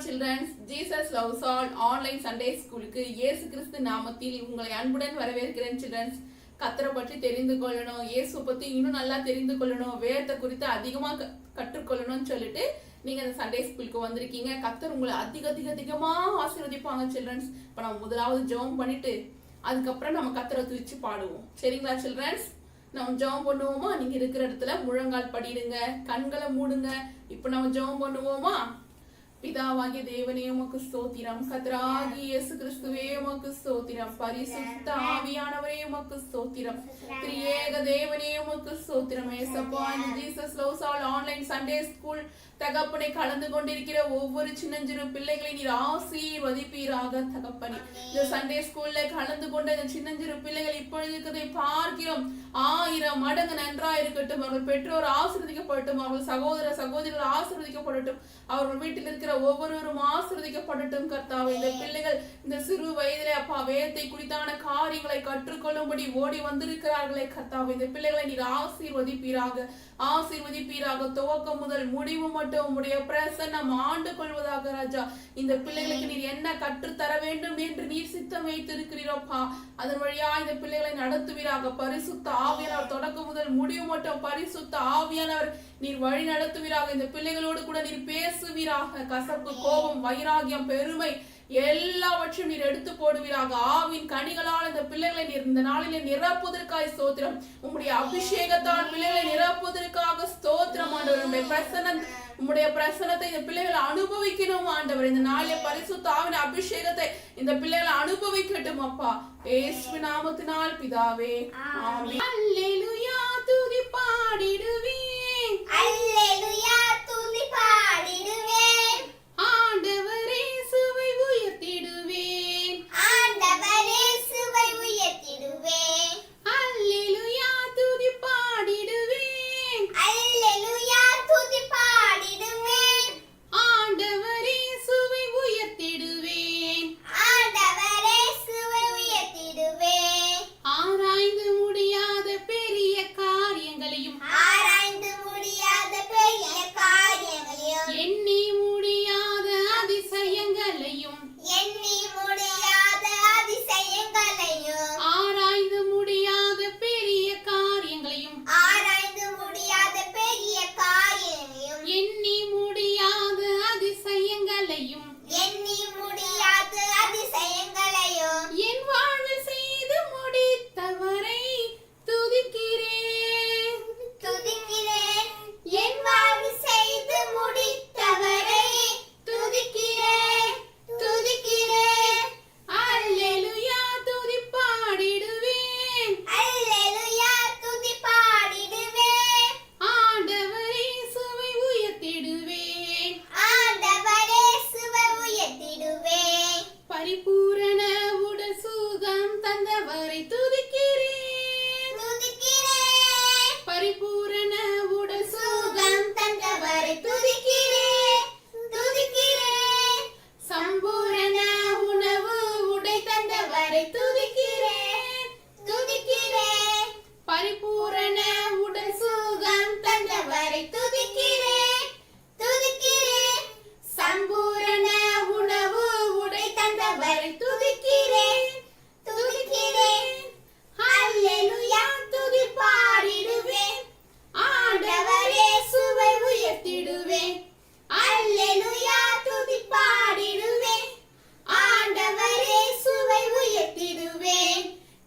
children, Jesus loves all online Sunday ஸ்கூலுக்கு இயேசு கிறிஸ்து நாமத்தில் உங்களை அன்புடன் வரவேற்கிறேன். children, கர்த்தரை பற்றி தெரிந்து கொள்ளணும், இயேசு பத்தி இன்னும் நல்லா தெரிந்து கொள்ளணும், வேதத்தை குறித்து அதிகமா கற்றுக்கொள்ளணும்னு சொல்லிட்டு நீங்க இந்த சண்டே ஸ்கூலுக்கு வந்திருக்கீங்க. கர்த்தர் உங்களை அதிகமா ஆசீர்வதிப்பாங்க. children, இப்ப நம்ம முதலாவது ஜெபம் பண்ணிட்டு அதுக்கப்புறம் நம்ம கர்த்தரை துதிச்சு பாடுவோம். சரிங்களா children? நம்ம ஜெபம் பண்ணுவோமா? நீங்க இருக்கிற இடத்துல முழங்கால் படிடுங்க, கண்களை மூடுங்க. இப்ப நம்ம ஜெபம் பண்ணுவோமா? பிதாவாகிய தேவனே உமக்கு ஸ்தோத்திரம், கர்த்தராகிய இயேசு கிறிஸ்துவே உமக்கு ஸ்தோத்திரம், பரிசுத்த ஆவியானவரே உமக்கு ஸ்தோத்திரம், திரியேக தேவனே உமக்கு ஸ்தோத்திரம். ஏசப்பா, இந்த Jesus loves all online Sunday school தகப்பனை கலந்து கொண்டிருக்கிற ஒவ்வொரு சின்னஞ்சிறு பிள்ளைகளை நீர் ஆசீர்வதிப்பீராக தகப்பனே. இந்த சண்டே ஸ்கூல்ல கலந்து கொண்ட இந்த சின்னஞ்சிறு பிள்ளைகள் இப்பொழுது பார்க்கிறோம் 1000 மடங்கு நன்றா இருக்கட்டும். அவர்கள் பெற்றோர் ஆசீர்வதிக்கப்படட்டும், அவர்கள் சகோதரர்கள் ஆசீர்வதிக்கப்படட்டும், அவர்கள் வீட்டில் இருக்கிற ஒவ்வொருவரும் ஆசீர்வதிக்கப்படட்டும். கர்த்தாவே, இந்த பிள்ளைகள் இந்த சிறு வயதிலே அப்பா வேதத்தை குறித்தான காரியங்களை கற்றுக்கொள்ளும்படி ஓடி வந்திருக்கிறார்களே கர்த்தாவே, இந்த பிள்ளைகளை நீர் ஆசீர்வதிப்பீராக. துவக்கம் முதல் முடிவு மட்டும் உம்முடைய பிரசன்னம் ஆண்டு கொள்வதாக ராஜா. இந்த பிள்ளைகளுக்கு நீர் என்ன கற்றுத்தர வேண்டும் என்று நீர் சித்தம் வைத்திருக்கிறீரப்பா, அதன் வழியா இந்த பிள்ளைகளை நடத்துவீராக. பரிசுத்த ஆவியானவர் தொடக்கம் முதல் முடிவு மட்டும் பரிசுத்த ஆவியானவர் நீர் வழி நடத்துவீராக. இந்த பிள்ளைகளோடு கூட நீர் பேசுவீராக. கசப்பு, கோபம், வைராகியம், பெருமை எல்லாவற்றையும் நீர் எடுத்து போடுவீராக. ஆவின் கனிகளால் இந்த பிள்ளைகளை நீர் இந்த நாளிலே நிரப்புவதற்காக ஸ்தோத்திரம். உம்முடைய அபிஷேகத்தால் பிள்ளைகளை நிரப்புவதற்காக ஸ்தோத்திரம் ஆண்டவர். உம்முடைய பிரசன்னத்தை இந்த பிள்ளைகளை அனுபவிக்கணும் ஆண்டவர். இந்த நாளிலே பரிசுத்த ஆவின் அபிஷேகத்தை இந்த பிள்ளைகளை அனுபவிக்கட்டும் அப்பா, இயேசுவின் நாமத்தினால் பிதாவே, ஆமென். அல்லேலூயா, துதி பாடிடுவேன், அல்லேலூயா, துதி பாடிடுவேன், ஆண்டவரே சுவை உயர்த்திடுவேன், ஆண்டவரே சுவை உயர்த்திடுவேன், அல்லேலூயா, துதி பாடிடுவேன், அல்லேலூயா, துதி பாடிடுவேன், ஆண்டவரே சுவை உயர்த்திடுவேன், ஆண்டவரே சுவை உயர்த்திடுவேன், ஆராய்ந்து முடியாத பெரிய காரியங்களையும் ஆராய்ந்து முடியாத பெரிய காரியங்களையும் எண்ணி முடியாத அதிசயங்களையும் எண்ணி முடியாத அதிசயங்களையும் ஆராய்ந்து முடியாத பெரிய காரியங்களையும் ஆராய்ந்து முடியாத பெரிய காரியங்களையும் எண்ணி முடியாத அதிசயங்களையும் எண்ணி முடியாத அதிசயங்களையும் என் வாழ்வில் செய்து முடித்தவரை துதிக்கிறேன், துதிக்கிறேன், என் வாழ்வு செய்து முடித்தவரை துதிக்கிறேன், துதிக்கிறேன், அல்லேலூயா, துதி பாடிடுவேன், அல்லேலூயா, துதி பாடிடுவேன், ஆண்டவரே சுவை உயர்த்திடுவேன், ஆண்டவரே சுவை உயர்த்திடுவேன், பரிபூரண உடல் சுகம் தந்தவரை துதிக்கிறேன், துதிக்கிறேன், பரிபூரண உடல் சுகம் சுகம் தந்தவரை துதிக்கிறேன், துதிக்கிறேன், சம்பூரண உணவு உடை தந்தவரை துதிக்கிறேன், துதிக்கிறேன், பரிபூரண உடல் சுகம் தந்தவரை துதிக்கிறேன், துதிக்கிறேன், சம்பூரண உணவு உடை தந்தவரை துதிக்கிறேன், துதிக்கிறேன், அல்லேலூயா, துதி பாடிடுவேன், ஆண்டவரே சுவை உயர்த்திடுவேன், அல்லேலூயா, துதி பாடிடுவேன், ஆண்டவரே சுவை உயர்த்திடுவேன்,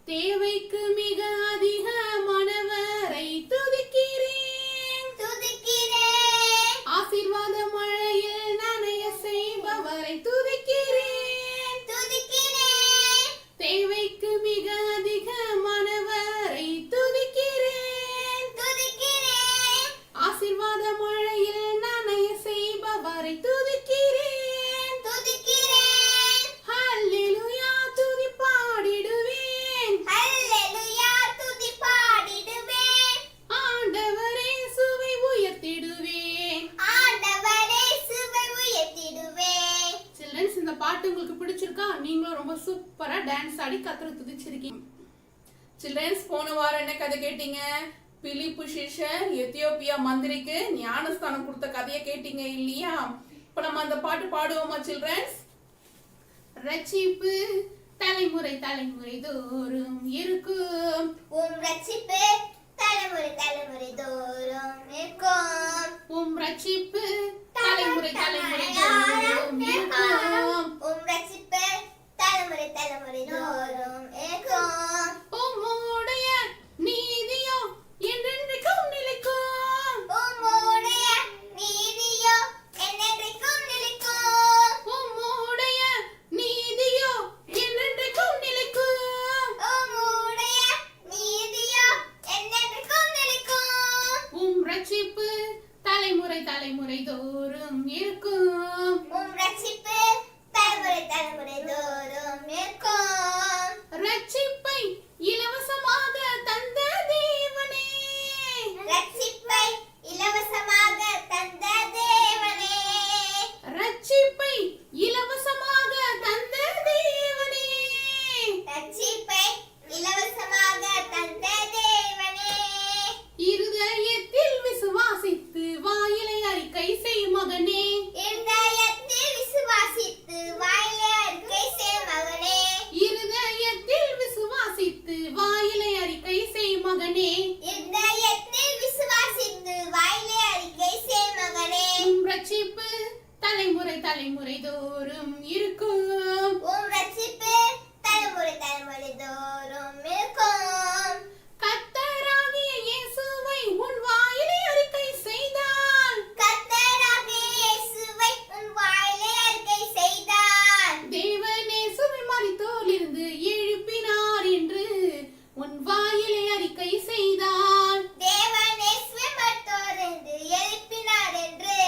தேவைக்கு மிக அதிகமானவரை துதிக்கிறேன், துதிக்கிறேன், ஆசீர்வாத மழையில் நனைய செய்பவரை துதிக்கிறேன், துதிக்கிறேன், தேவைக்கு மிக அதிகமானவரை துதிக்கிறேன், துதிக்கிறேன், ஆசீர்வாத மழையில் நனைய செய்பவரை துதிக்கிறேன், துதிக்கிறேன், அல்லேலூயா, துதி பாடிடுவேன், அல்லேலூயா, துதி பாடிடுவேன், ஆண்டவரே சுவை உயர்த்திடுவேன். ஆண்டவரே சுவை உயர்த்திடுவேன். சில்ட்ரன்ஸ், இந்த பாட்டு உங்களுக்கு பிடிச்சிருக்கா? நீங்களும் ரொம்ப சூப்பரா டான்ஸ் ஆடி கத்தரை துதிச்சிருக்கீங்க. சில்ட்ரன்ஸ், போன வாரம் என்ன கதை கேட்டீங்க? பிலிப்பு சிஷ்யன் எத்தியோப்பியா மந்திரிக்கு ஞானஸ்தானம் கொடுத்த கதையை கேட்டீங்க இல்லையா? இப்ப நம்ம அந்த பாட்டு பாடுவோமா சில்ட்ரன்ஸ்? ரட்சிப்பு தலைமுறை தலைமுறை தோறும் இருக்கும். ரட்சிப்பு தலைமுறை தலைமுறை தோறும் இருக்கும். ரட்சிப்பு தலைமுறை தலைமுறை தோறும் இருக்கும். ரட்சிப்பு தலைமுறை தலைமுறை தோறும் இருக்கும். உம்முடைய நீதியோ என்றென்றைக்கும் நிலைக்கும். உம்முடைய நீதியோ என்றென்றைக்கும் நிலைக்கும். உம்முடைய நீதியோ என்றென்றைக்கும் நிலைக்கும். உம்முடைய நீதியோ என்றென்றைக்கும் நிலைக்கும். ரட்சிப்பு தலைமுறை தலைமுறை தோறும் இருக்கும். ரட்சிப்பு தலைமுறை தலைமுறை தோறும் இருக்கும். ரட்சிப்பை இலவசமாக தந்த தேவனே. ரட்சிப்பை இலவசமாக தந்த தேவனே. ரட்சிப்பை இலவசமாக தந்த தேவனே. ரட்சிப்பை இலவசமாக தந்த தேவனே. இருதயத்தில் விசுவாசித்து வாயிலை அறிக்கை செய் மகனே. இருதயத்தில் விசுவாசித்து வாயிலே அறிக்கை செய் மகனே. இருதயத்தில் விசுவாசித்து வாயிலை அறிக்கை செய் மகனே. இருதயத்தில் விசுவாசித்து வாயிலே அறிக்கை செய் மகனே. ரட்சிப்பு தலைமுறை தலைமுறை தோறும் இருக்கும். ரட்சிப்பு தலைமுறை தலைமுறை தோறும் இருக்கும். கர்த்தராகிய இயேசுவை உன் வாயிலை அறிக்கை செய்தால். கர்த்தராகிய இயேசுவை உன் வாயிலே அறிக்கை செய்தால். தேவனே சுவை மரித்தோரிலிருந்து எழுப்பினார் என்று உன் வாயிலை அறிக்கை செய்தால். தேவனே சுயமற்றோரென்று எழுப்பினார் என்று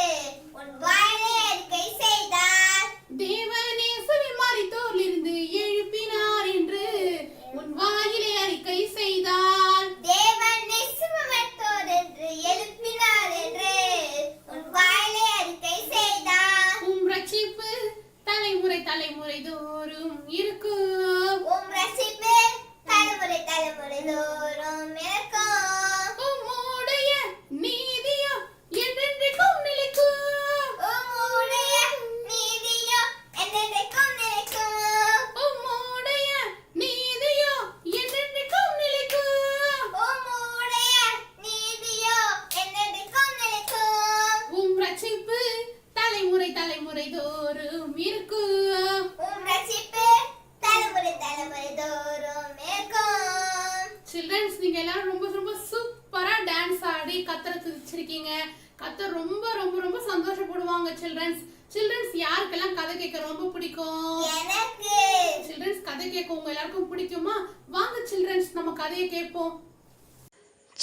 உன் வாயிலே அறிக்கை செய்தார். தேவனே சுவை மரித்தோரிலிருந்து எழுப்பினார் என்று உன் வாயிலை அறிக்கை செய்தால். தேவனே சுயமற்றோரென்று எழுப்பினார் என்று உன் வாயிலே அறிக்கை செய்தார். ரட்சிப்பு தலைமுறை தலைமுறை தோறும் இருக்கும். ரட்சிப்பு தலைமுறை தலைமுறை தோறும் இருக்கும். உம்முடைய நீதியோ என்றென்றைக்கும் நிலைக்கும். உம்முடைய நீதியோ என்றென்றைக்கும் நிலைக்கும். உம்முடைய நீதியோ என்றென்றைக்கும் நிலைக்கும். உம்முடைய நீதியோ என்றென்றைக்கும் நிலைக்கும். ரட்சிப்பு தலைமுறை தலைமுறை தோறும் இருக்கும். ரட்சிப்பு தலைமுறை தலைமுறை தோறும் இருக்கும். சில்ட்ரன்ஸ், நீங்க எல்லாரும் ரொம்ப ரொம்ப சூப்பரா டான்ஸ் ஆடி கத்தரை துதிச்சிருக்கீங்க. கத்தர் ரொம்ப ரொம்ப ரொம்ப சந்தோஷப்படுவாங்க சில்ட்ரன்ஸ். சில்ட்ரன்ஸ், யாருக்கெல்லாம் கதை கேட்க ரொம்ப பிடிக்கும்? எனக்கு சில்ட்ரன்ஸ், கதை கேட்க உங்க எல்லாருக்கும் பிடிக்குமா? வாங்க சில்ட்ரன்ஸ், நம்ம கதையை கேட்போம்.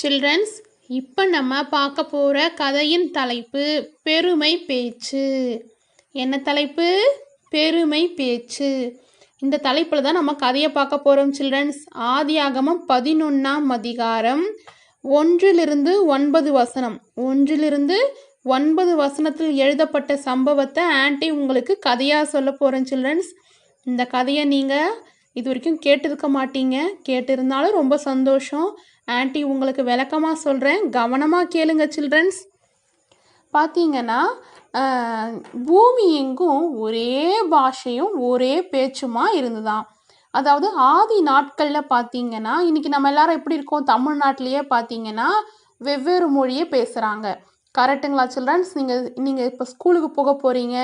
சில்ட்ரன்ஸ், இப்போ நம்ம பார்க்க போகிற கதையின் தலைப்பு பெருமை பேச்சு. என்ன தலைப்பு? பெருமை பேச்சு. இந்த தலைப்பில் தான் நம்ம கதையை பார்க்க போகிறோம் சில்ட்ரன்ஸ். ஆதியாகமம் 11ஆம் அதிகாரம் 1-9 வசனம். 1-9 வசனத்தில் எழுதப்பட்ட சம்பவத்தை ஆன்ட்டி உங்களுக்கு கதையாக சொல்ல போகிறேன் சில்ட்ரன்ஸ். இந்த கதையை நீங்கள் இது வரைக்கும் கேட்டிருக்க மாட்டீங்க. கேட்டிருந்தாலும் ரொம்ப சந்தோஷம். ஆன்ட்டி உங்களுக்கு விளக்கமாக சொல்கிறேன், கவனமாக கேளுங்க சில்ட்ரன்ஸ். பார்த்தீங்கன்னா பூமி எங்கும் ஒரே பாஷையும் ஒரே பேச்சுமா இருந்துதான். அதாவது ஆதி நாட்களில் பார்த்தீங்கன்னா, இன்றைக்கி நம்ம எல்லாரும் எப்படி இருக்கோம், தமிழ்நாட்டிலேயே பார்த்தீங்கன்னா வெவ்வேறு மொழியே பேசுகிறாங்க. கரெக்டுங்களா சில்ட்ரன்ஸ்? நீங்கள் இப்போ ஸ்கூலுக்கு போக போகிறீங்க.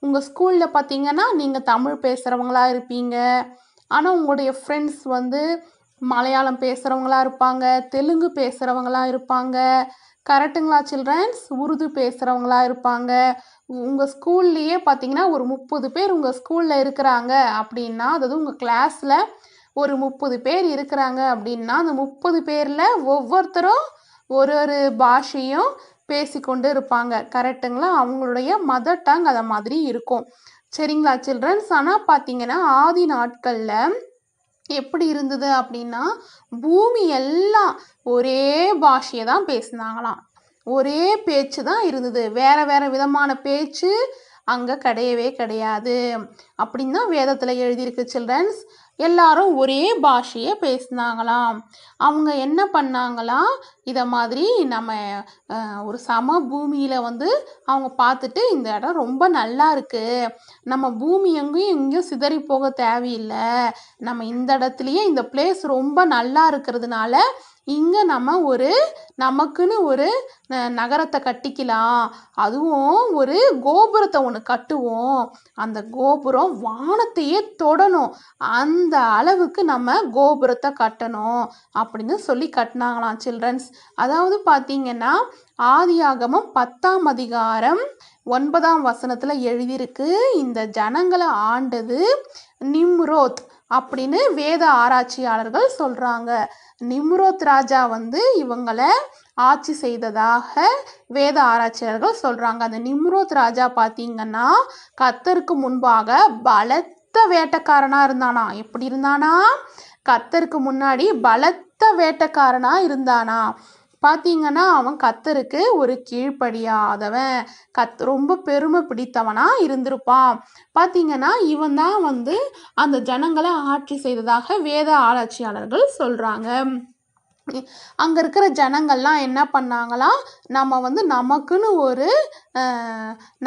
உங்கள் ஸ்கூலில் பார்த்தீங்கன்னா நீங்கள் தமிழ் பேசுகிறவங்களா இருப்பீங்க. ஆனால் உங்களுடைய ஃப்ரெண்ட்ஸ் வந்து மலையாளம் பேசுகிறவங்களா இருப்பாங்க, தெலுங்கு பேசுகிறவங்களா இருப்பாங்க. கரெக்டுங்களா சில்ட்ரன்ஸ்? உருது பேசுகிறவங்களா இருப்பாங்க. உங்கள் ஸ்கூல்லையே பார்த்தீங்கன்னா ஒரு 30 பேர் உங்கள் ஸ்கூலில் இருக்கிறாங்க அப்படின்னா, அதாவது உங்கள் கிளாஸில் ஒரு 30 பேர் இருக்கிறாங்க அப்படின்னா, அந்த 30 பேரில் ஒவ்வொருத்தரும் ஒரு ஒரு பாஷையும் பேசிக்கொண்டு இருப்பாங்க. கரெக்டுங்களா? அவங்களுடைய மதர் டங் அதை மாதிரி இருக்கும். சரிங்களா சில்ட்ரன்ஸ்? ஆனால் பார்த்தீங்கன்னா ஆதி நாட்களில் எப்படி இருந்தது அப்படின்னா, பூமி எல்லாம் ஒரே பாஷையை தான் பேசினாங்களாம். ஒரே பேச்சு தான் இருந்தது. வேறு வேறு விதமான பேச்சு அங்கே கிடையவே கிடையாது அப்படின்னு தான் வேதத்தில் எழுதியிருக்கு சில்ட்ரன்ஸ். எல்லாரும் ஒரே பாஷையை பேசினாங்களாம். அவங்க என்ன பண்ணாங்களாம், இதை மாதிரி நம்ம ஒரு சம பூமியில் அவங்க பார்த்துட்டு இந்த இடம் ரொம்ப நல்லா இருக்கு, நம்ம பூமி எங்கேயும் சிதறி போக தேவையில்லை, நம்ம இந்த இடத்துலையே இந்த பிளேஸ் ரொம்ப நல்லா இருக்கிறதுனால இங்கே நம்ம நமக்குன்னு ஒரு நகரத்தை கட்டிக்கலாம், அதுவும் ஒரு கோபுரத்தை ஒன்று கட்டுவோம், அந்த கோபுரம் வானத்தையே தொடணும், அந்த அளவுக்கு நம்ம கோபுரத்தை கட்டணும் அப்படின்னு சொல்லி கட்டினாங்களாம் சில்ட்ரன்ஸ். அதாவது பார்த்தீங்கன்னா ஆதியாகமம் 10ஆம் அதிகாரம் 9ஆம் வசனத்தில் எழுதியிருக்கு, இந்த ஜனங்களை ஆண்டது நிம்ரோத் அப்படின்னு வேத ஆராய்ச்சியாளர்கள் சொல்கிறாங்க. நிம்ரோத் ராஜா இவங்களை ஆட்சி செய்ததாக வேத ஆராய்ச்சியாளர்கள் சொல்கிறாங்க. அந்த நிம்ரோத் ராஜா பார்த்தீங்கன்னா கர்த்தருக்கு முன்பாக பலத்த வேட்டைக்காரனாக இருந்தானா. எப்படி இருந்தானா? கர்த்தருக்கு முன்னாடி பலத்த வேட்டைக்காரனாக இருந்தானா. பார்த்தீங்கன்னா அவன் கர்த்தருக்கு ஒரு கீழ்ப்படியாதவன், ரொம்ப பெருமை பிடித்தவனா இருந்திருப்பான். பார்த்தீங்கன்னா இவன் தான் அந்த ஜனங்களை ஆட்சி செய்ததாக வேத ஆராய்ச்சியாளர்கள் சொல்கிறாங்க. அங்கே இருக்கிற ஜனங்கள்லாம் என்ன பண்ணாங்களாம், நம்ம நமக்குன்னு ஒரு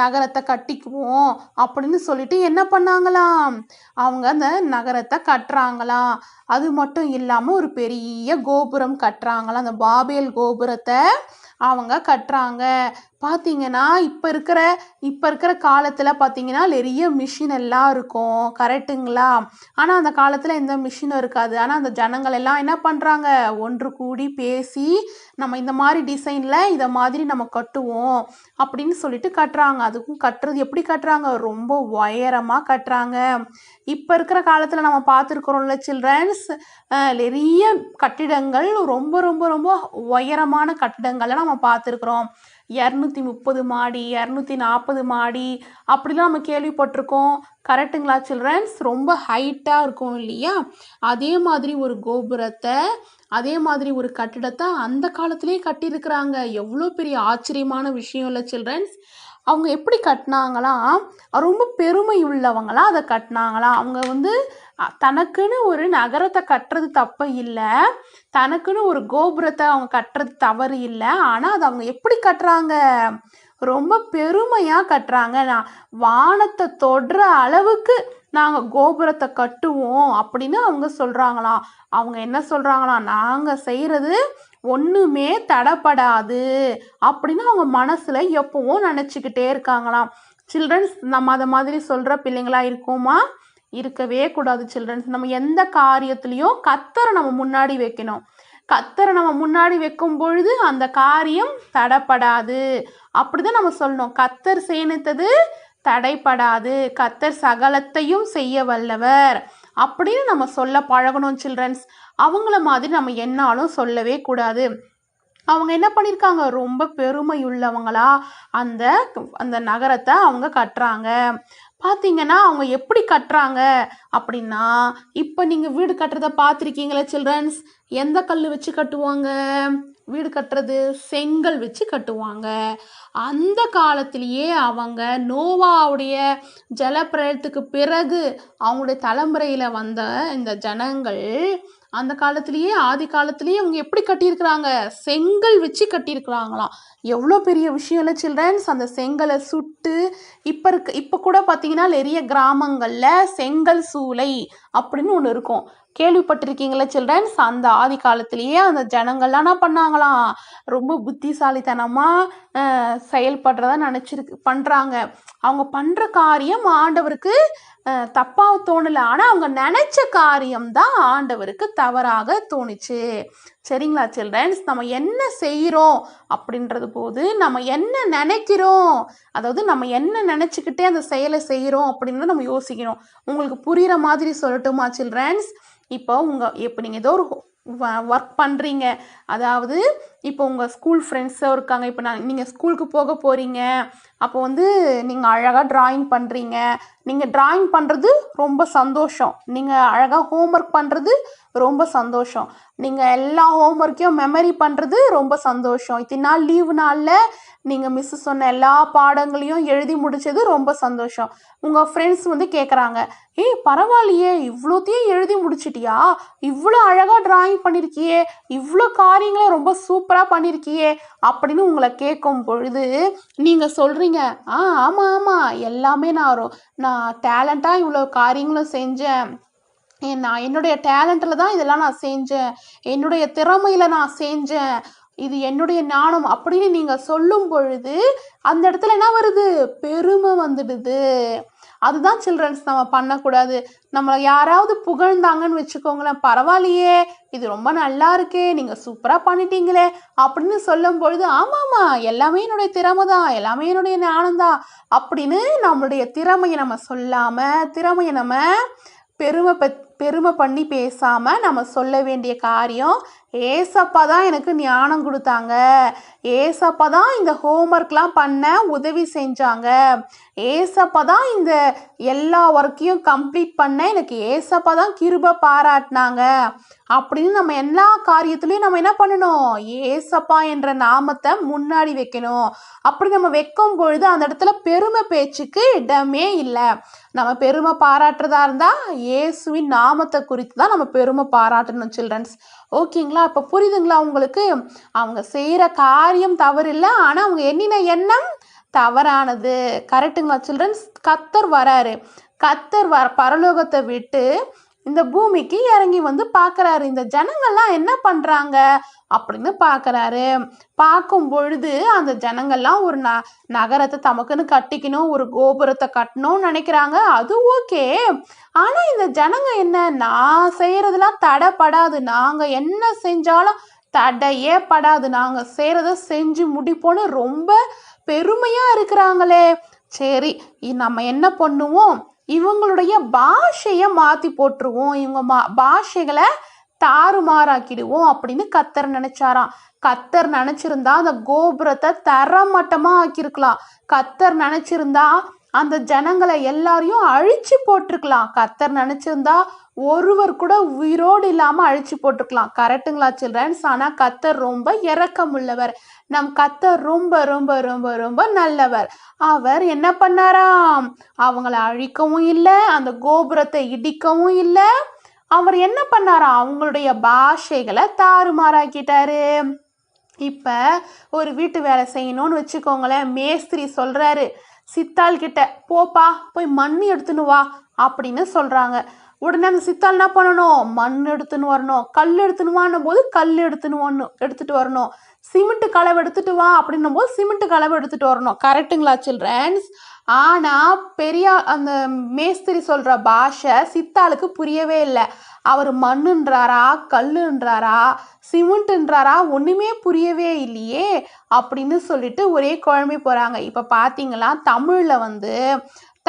நகரத்தை கட்டிக்குவோம் அப்படின்னு சொல்லிட்டு என்ன பண்ணாங்களாம், அவங்க அந்த நகரத்தை கட்டுறாங்களாம். அது மட்டும் இல்லாமல் ஒரு பெரிய கோபுரம் கட்டுறாங்களாம். அந்த பாபேல் கோபுரத்தை அவங்க கட்டுறாங்க. பார்த்தீங்கன்னா இப்போ இருக்கிற காலத்தில் பார்த்தீங்கன்னா நிறைய மிஷின் எல்லாம் இருக்கும், கரெக்டுங்களா? ஆனால் அந்த காலத்தில் எந்த மிஷினும் இருக்காது. ஆனால் அந்த ஜனங்கள் எல்லாம் என்ன பண்ணுறாங்க, ஒன்று கூடி பேசி நம்ம இந்த மாதிரி டிசைனில் இதை மாதிரி நம்ம கட்டுவோம் அப்படின்னு சொல்லிட்டு கட்டுறாங்க. அதுக்கும் கட்டுறது எப்படி கட்டுறாங்க, ரொம்ப உயரமாக கட்டுறாங்க. இப்போ இருக்கிற காலத்தில் நம்ம பார்த்துருக்குறோம்ல சில்ட்ரன்ஸ், நிறைய கட்டிடங்கள் ரொம்ப ரொம்ப ரொம்ப உயரமான கட்டிடங்களை நம்ம பார்த்துருக்குறோம். 230 மாடி 240 மாடி அப்படிலாம் நம்ம கேள்விப்பட்டிருக்கோம், கரெக்டுங்களா சில்ட்ரன்ஸ்? ரொம்ப ஹைட்டாக இருக்கும் இல்லையா? அதே மாதிரி ஒரு கோபுரத்தை, அதே மாதிரி ஒரு கட்டிடத்தை அந்த காலத்திலே கட்டியிருக்கிறாங்க. எவ்வளோ பெரிய ஆச்சரியமான விஷயம் இல்லை சில்ட்ரன்ஸ்? அவங்க எப்படி கட்டினாங்களாம், ரொம்ப பெருமை உள்ளவங்களாம் அதை கட்டினாங்களாம். அவங்க தனக்குன்னு ஒரு நகரத்தை கட்டுறது தப்பு இல்லை, தனக்குன்னு ஒரு கோபுரத்தை அவங்க கட்டுறது தவறு இல்லை. ஆனால் அதை அவங்க எப்படி கட்டுறாங்க, ரொம்ப பெருமையாக கட்டுறாங்க. நான் வானத்தை தொடுற அளவுக்கு நாங்கள் கோபுரத்தை கட்டுவோம் அப்படின்னு அவங்க சொல்கிறாங்களாம். அவங்க என்ன சொல்கிறாங்களாம், நாங்கள் செய்கிறது ஒன்றுமே தடைப்படாது அப்படின்னு அவங்க மனசில் எப்பவும் நினச்சிக்கிட்டே இருக்காங்களாம். சில்ட்ரன்ஸ், நம்ம அதை மாதிரி சொல்கிற பிள்ளைங்களா இருக்கோமா? இருக்கவே கூடாது சில்ட்ரன்ஸ். நம்ம எந்த காரியத்துலேயும் கர்த்தரை நம்ம முன்னாடி வைக்கணும். கர்த்தரை நம்ம முன்னாடி வைக்கும் பொழுது அந்த காரியம் தடைப்படாது அப்படிதான் நம்ம சொல்லணும். கர்த்தர் சேனித்தது தடைப்படாது, கர்த்தர் சகலத்தையும் செய்ய வல்லவர் அப்படின்னு நம்ம சொல்ல பழகணும் சில்ட்ரன்ஸ். அவங்கள மாதிரி நம்ம என்னாலும் சொல்லவே கூடாது. அவங்க என்ன பண்ணியிருக்காங்க, ரொம்ப பெருமை உள்ளவங்களா அந்த நகரத்தை அவங்க கட்டுறாங்க. பார்த்தீங்கன்னா அவங்க எப்படி கட்டுறாங்க அப்படின்னா, இப்போ நீங்கள் வீடு கட்டுறதை பார்த்துருக்கீங்களா சில்ட்ரன்ஸ்? எந்த கல் வச்சு கட்டுவாங்க வீடு கட்டுறது? செங்கல் வச்சு கட்டுவாங்க. அந்த காலத்திலேயே அவங்க நோவாவுடைய ஜலப்பிரளயத்துக்கு பிறகு அவங்களுடைய தலைமுறையில் வந்த இந்த ஜனங்கள் அந்த காலத்திலேயே ஆதி காலத்திலேயே அவங்க எப்படி கட்டியிருக்கிறாங்க, செங்கல் வச்சு கட்டியிருக்கிறாங்களாம். எவ்வளோ பெரிய விஷயம் இல்லை சில்ட்ரன்ஸ்? அந்த செங்கலை சுட்டு இப்போ கூட பார்த்தீங்கன்னா நிறைய கிராமங்களில் செங்கல் சூளை அப்படின்னு ஒன்று இருக்கும், கேள்விப்பட்டிருக்கீங்களா சில்ட்ரன்ஸ்? அந்த ஆதி காலத்திலேயே அந்த ஜனங்கள்லாம் என்ன பண்ணாங்களாம், ரொம்ப புத்திசாலித்தனமாக செயல்படுறதா பண்ணுறாங்க. அவங்க பண்ணுற காரியம் ஆண்டவருக்கு தப்பாக தோணலை, ஆனால் அவங்க நினச்ச காரியம்தான் ஆண்டவருக்கு தவறாக தோணுச்சு. சரிங்களா சில்ட்ரன்ஸ்? நம்ம என்ன செய்கிறோம் அப்படின்றது போது நம்ம என்ன நினைக்கிறோம், அதாவது நம்ம என்ன நினச்சிக்கிட்டே அந்த செயலை செய்கிறோம் அப்படின்றத நம்ம யோசிக்கணும். உங்களுக்கு புரிகிற மாதிரி சொல்லட்டுமா சில்ட்ரன்ஸ்? இப்போ நீங்கள் ஏதோ ஒரு ஒர்க் பண்ணுறீங்க, அதாவது இப்போ உங்கள் ஸ்கூல் ஃப்ரெண்ட்ஸோ இருக்காங்க, இப்போ நீங்கள் ஸ்கூலுக்கு போக போகிறீங்க, அப்போ நீங்கள் அழகாக ட்ராயிங் பண்ணுறீங்க. நீங்கள் ட்ராயிங் பண்ணுறது ரொம்ப சந்தோஷம், நீங்கள் அழகாக ஹோம்ஒர்க் பண்ணுறது ரொம்ப சந்தோஷம். நீங்கள் எல்லா ஹோம்ஒர்க்கையும் மெமரி பண்ணுறது ரொம்ப சந்தோஷம். இத்தனை நாள் லீவு நாளில் நீங்கள் மிஸ்ஸு சொன்ன எல்லா பாடங்களையும் எழுதி முடித்தது ரொம்ப சந்தோஷம். உங்கள் ஃப்ரெண்ட்ஸ் வந்து கேட்குறாங்க, ஏய் பரவாயில்லையே இவ்வளோத்தையும் எழுதி முடிச்சிட்டியா, இவ்வளோ அழகாக டிராயிங் பண்ணியிருக்கியே, இவ்வளோ காரியங்களை ரொம்ப சூப்பராக பண்ணியிருக்கியே அப்படின்னு உங்களை கேட்கும் பொழுது நீங்கள் சொல்கிறீங்க, ஆமாம் ஆமாம் எல்லாமே நான் டேலண்ட்டாக இவ்வளோ காரியங்களும் செஞ்சேன், நான் என்னுடைய டேலண்ட்டில் தான் இதெல்லாம் நான் செஞ்சேன், என்னுடைய திறமையில் நான் செஞ்சேன், இது என்னுடைய ஞானம் அப்படின்னு நீங்கள் சொல்லும் பொழுது அந்த இடத்துல என்ன வருது, பெருமை வந்துடுது. அதுதான் சில்ட்ரன்ஸ் நம்ம பண்ணக்கூடாது. நம்மளை யாராவது புகழ்ந்தாங்கன்னு வச்சுக்கோங்களேன், பரவாயில்லையே இது ரொம்ப நல்லா இருக்கே, நீங்கள் சூப்பராக பண்ணிட்டீங்களே அப்படின்னு சொல்லும் பொழுது ஆமாம்மா எல்லாமே என்னுடைய திறமை தான், எல்லாமே என்னுடைய ஞானம் தான் அப்படின்னு நம்மளுடைய திறமையை நம்ம சொல்லாமல், திறமையை நம்ம பெருமை பண்ணி பேசாமல் நம்ம சொல்ல வேண்டிய காரியம், ஏசப்பா தான் எனக்கு ஞானம் கொடுத்தாங்க, ஏசப்பா தான் இந்த ஹோம்ஒர்க்லாம் பண்ண உதவி செஞ்சாங்க, ஏசப்பா தான் இந்த எல்லா ஒர்க்கையும் கம்ப்ளீட் பண்ண எனக்கு ஏசப்பா தான் கிருபை பாராட்டினாங்க அப்படின்னு நம்ம எல்லா காரியத்துலேயும் நம்ம என்ன பண்ணணும், ஏசப்பா என்ற நாமத்தை முன்னாடி வைக்கணும். அப்படி நம்ம வைக்கும் பொழுது அந்த இடத்துல பெருமை பேச்சுக்கு இடமே இல்லை. நம்ம பெருமை பாராட்டுறதா இருந்தால் இயேசுவின் நாமத்தை குறித்து தான் நம்ம பெருமை பாராட்டணும் சில்ட்ரன்ஸ். ஓகேங்களா? இப்போ புரியுதுங்களா உங்களுக்கு? அவங்க செய்கிற காரியம் தவறில்லை, ஆனால் அவங்க எண்ணின எண்ணம் தவறானது. கரெக்டுங்களா சில்ட்ரன்ஸ்? கர்த்தர் வராரு, கர்த்தர் பரலோகத்தை விட்டு இந்த பூமிக்கு இறங்கி வந்து பார்க்குறாரு, இந்த ஜனங்கள்லாம் என்ன பண்ணுறாங்க அப்படின்னு பார்க்குறாரு. பார்க்கும் பொழுது அந்த ஜனங்கள்லாம் ஒரு நகரத்தை தமக்குன்னு கட்டிக்கணும், ஒரு கோபுரத்தை கட்டணும்னு நினைக்கிறாங்க. அது ஓகே, ஆனால் இந்த ஜனங்க என்ன, நான் செய்கிறதுலாம் தடைப்படாது, நாங்கள் என்ன செஞ்சாலும் தடையே படாது, நாங்கள் செய்கிறத செஞ்சு முடிப்போன்னு ரொம்ப பெருமையாக இருக்கிறாங்களே. சரி நம்ம என்ன பண்ணுவோம், இவங்களுடைய பாஷையை மாற்றி போட்டுருவோம், இவங்க பாஷைகளை தாறுமாறாக்கிடுவோம் அப்படின்னு கர்த்தர் நினைச்சாராம். கர்த்தர் நினைச்சிருந்தா அந்த கோபுரத்தை தரமட்டமாக ஆக்கியிருக்கலாம். கர்த்தர் நினைச்சிருந்தா அந்த ஜனங்களை எல்லாரையும் அழிச்சு போட்டிருக்கலாம். கர்த்தர் நினைச்சிருந்தா ஒருவர் கூட உயிரோடு இல்லாமல் அழிச்சு போட்டிருக்கலாம். கரெக்டுங்களா சில்ட்ரன்ஸ்? ஆனால் கர்த்தர் ரொம்ப இரக்கமுள்ளவர். நம் கர்த்தர் ரொம்ப ரொம்ப ரொம்ப ரொம்ப நல்லவர். அவர் என்ன பண்ணாராம், அவங்கள அழிக்கவும் இல்லை, அந்த கோபுரத்தை இடிக்கவும் இல்லை. அவர் என்ன பண்ணாராம், அவங்களுடைய பாஷைகளை தாறுமாறாக்கிட்டாரு. இப்போ ஒரு வீட்டு வேலை செய்யணும்னு வச்சுக்கோங்களேன், மேஸ்திரி சொல்கிறாரு சித்தாள் கிட்ட, போப்பா போய் மண் எடுத்துன்னு வா அப்படின்னு சொல்கிறாங்க. உடனே அந்த சித்தாள் என்ன பண்ணணும், மண் எடுத்துன்னு வரணும். கல் எடுத்துன்னு வான்னும் போது கல் எடுத்துட்டு வரணும். சிமெண்ட் கலவை எடுத்துட்டு வா அப்படின்னும் போது சிமெண்ட் கலவை எடுத்துட்டு வரணும். கரெக்டுங்களா சில்ட்ரன்ஸ்? ஆனால் அந்த மேஸ்திரி சொல்கிற பாஷை சித்தாளுக்கு புரியவே இல்லை. அவர் மண்ணுன்றாரா, கல்லுன்றாரா, சிமெண்ட்ன்றாரா, ஒன்றுமே புரியவே இல்லையே அப்படின்னு சொல்லிட்டு ஒரே குழம்பி போகிறாங்க. இப்போ பார்த்தீங்களா, தமிழில் வந்து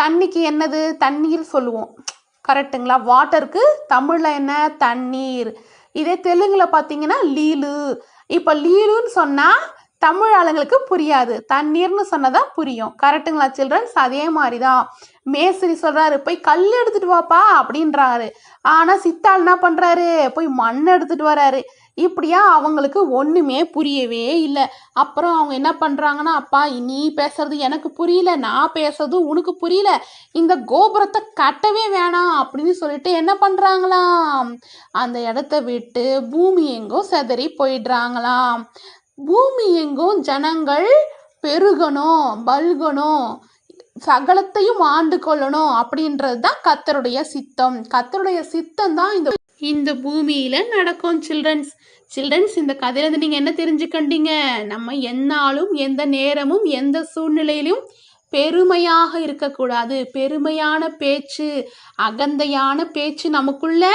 தண்ணிக்கு என்னது, தண்ணீர் சொல்லுவோம். கரெக்டுங்களா? வாட்டருக்கு தமிழில் என்ன, தண்ணீர். இதே தெலுங்கில் பார்த்தீங்கன்னா லீலு. இப்போ லீலுன்னு சொன்னால் தமிழ் ஆளுங்களுக்கு புரியாது, தண்ணீர்னு சொன்னதான் புரியும். கரெக்டுங்களா சில்ட்ரன்ஸ்? அதே மாதிரி தான் மேஸ்திரி சொல்கிறாரு போய் கல் எடுத்துகிட்டு வாப்பா அப்படின்றாரு. ஆனால் சித்தாள் என்ன பண்ணுறாரு, போய் மண் எடுத்துகிட்டு வராரு. இப்படியா அவங்களுக்கு ஒன்றுமே புரியவே இல்லை. அப்புறம் அவங்க என்ன பண்ணுறாங்கன்னா, அப்பா நீ பேசுறது எனக்கு புரியல, நான் பேசுறது உனக்கு புரியல, இந்த கோபுரத்தை கட்டவே வேணாம் அப்படின்னு சொல்லிட்டு என்ன பண்ணுறாங்களாம், அந்த இடத்த விட்டு பூமி எங்கோ சிதறி போயிடுறாங்களாம். பூமி எங்கும் ஜனங்கள் பெருகணும், பல்கணும், சகலத்தையும் ஆண்டு கொள்ளணும் அப்படின்றது தான் கர்த்தருடைய சித்தம். கர்த்தருடைய சித்தம் தான் இந்த பூமியில நடக்கும் சில்ட்ரன்ஸ். இந்த கதையில நீங்க என்ன தெரிஞ்சுக்கண்டீங்க, நம்ம எந்நாளும் எந்த நேரமும் எந்த சூழ்நிலையிலும் பெருமையாக இருக்கக்கூடாது. பெருமையான பேச்சு, அகந்தையான பேச்சு நமக்குள்ள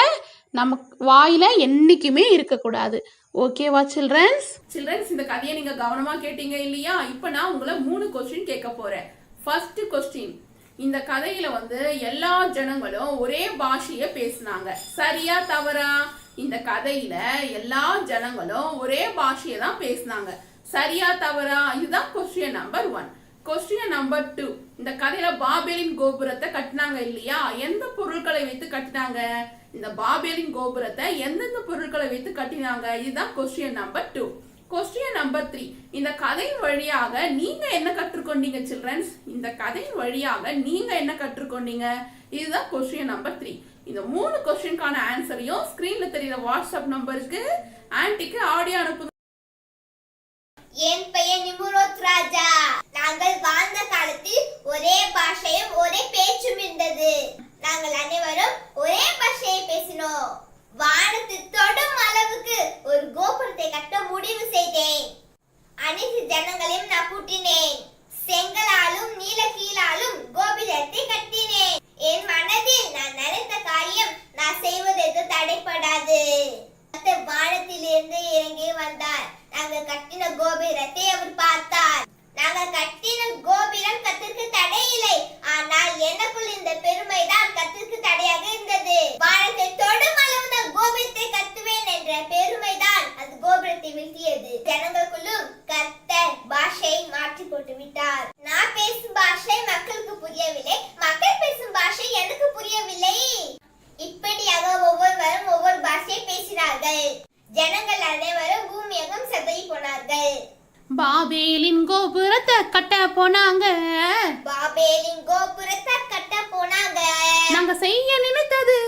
வாயில என்னைக்குமே இருக்கக்கூடாது. ஓகேவா சில்ட்ரன்ஸ்? இந்த கதையை நீங்க கவனமா கேட்டீங்க இல்லையா? இப்ப நான் உங்களை 3 கொஸ்டின் கேட்க போறேன். ஃபர்ஸ்ட் கொஸ்டின், இந்த கதையில வந்து எல்லா ஜனங்களும் ஒரே பாஷைய பேசினாங்க, சரியா தவறா? இந்த கதையில எல்லா ஜனங்களும் ஒரே பாஷையை தான் பேசினாங்க, சரியா தவறா? இதுதான் கொஸ்டின் நம்பர் 1. Question number 2. இந்த கதையில பாபேலின் கோபுரத்தை கட்டினாங்க இல்லையா? எந்த பொருட்களை வைத்து கட்டினாங்க? இந்த பாபேலின் கோபுரத்தை எந்தெந்த பொருட்களை வைத்து கட்டினாங்க? இதுதான் கொஸ்டின் நம்பர் 2. Question number 3. இந்த கதையின் வழியாக நீங்க என்ன கற்றுக்கொண்டீங்க சில்ட்ரன்ஸ்? இந்த கதையின் வழியாக நீங்க என்ன கற்றுக்கொண்டீங்க? இதுதான் கொஸ்டின் நம்பர் 3. இந்த 3 கொஸ்டினுக்கான ஆன்சரையும் ஸ்கிரீன்ல தெரியுற வாட்ஸ்அப் நம்பருக்கு ஆன்ட்டிக்கு ஆடியோ அனுப்புங்க. என் பெயர் நிமுரோத் ராஜா. நாங்கள் வாழ்ந்த காலத்தில் ஒரே பாஷையும் ஒரே பேச்சும் இருந்தது. நாங்கள் அனைவரும் ஒரே பாஷையை பேசினோம். வானத்தில் தொடும் அளவுக்கு ஒரு கோபுரத்தை கட்ட முடிவு செய்தேன். அனைத்து ஜனங்களையும் நான் கூட்டினேன். செங்கலாலும் நீலக்கீலாலும் கோபுரத்தை கட்டினேன். என் மனதில் நான் நினைத்த காரியம் நான் செய்வது எதுவும் தடைப்படாது. வானத்திலிருந்து இறங்கி வந்தார். நாங்கள் கட்டின கோபுரத்தை அவர் பார்த்தார். நாங்கள் கட்டின கோபுரம் கத்திற்கு தடை இல்லை. ஆனால் எனக்குள் இந்த பெருமை தான் கத்திற்கு தடையாக இருந்தது. வானத்தை தொடும் அளவு நான் கோபுரத்தை கட்டுவேன் என்ற பெருமை தான் அந்த கோபுரத்தை வீழ்த்தியது. ஜனங்களுக்குள்ளும் கர்த்தர் பாஷையை மாற்றி போட்டு விட்டார். நான் பேசும் பாஷை மக்களுக்கு புரியவில்லை. மக்கள் பேசும் பாஷை எனக்கு புரியவில்லை. இப்படியாக ஒவ்வொருவரும் ஒவ்வொரு பாஷையை பேசினார்கள். ஜனங்கள் அனைவரும் பூமியகம் சிதறி போனார்கள். பாபேலின் கோபுரத்தை கட்ட போனாங்க. பாபேலின் கோபுரத்தை கட்ட போனாங்க. நாங்க செய்ய நினைத்தது